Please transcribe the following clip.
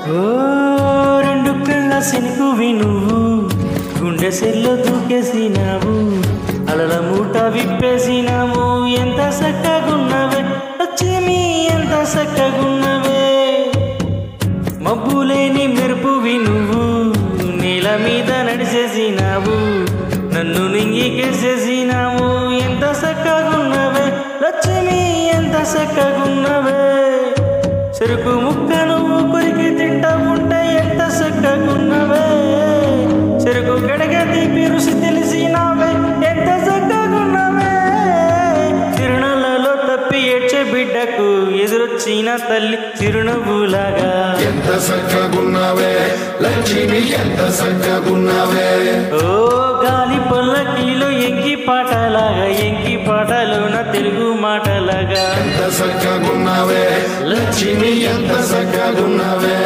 ఓ రెండు కళ్ళ సినుకువి నువ్వు గుండె సెల్లో దూకేసినావు అలల మూట విప్పేసినావు ఎంత చక్కగున్నవే లక్ష్మి ఎంత చక్కగున్నవే మబ్బులేని మెరుపువి నువ్వు నీల మీద నడిచేసినావు నన్ను నింగికేసేసినావు ఎంత చక్కగున్నవే లక్ష్మి ఎంత చక్కగున్నవే చెరుకు ముక్క నువ్వు కొరికి తింటా ఉంటే ఎంత చక్కగున్నవే చెరుకు గడగ తీపి రుచి తెలిసినావే ఎంత చక్కగున్నవే చిరునవ్వులలో తప్పి ఏడ్చే బిడ్డకు ఎదురొచ్చిన తల్లి చిరునవ్వులాగా ఎంత చక్కగున్నవే లక్ష్మి ఎంత చక్కగున్నవే ఓ గాలి పల్లకిలో ఎంకి పాటలాగా ఎంకి పాటలోన తెలుగు మాటలాగా ఎంత చక్కగున్నవే లక్ష్మి ఎంత చక్కగున్నవే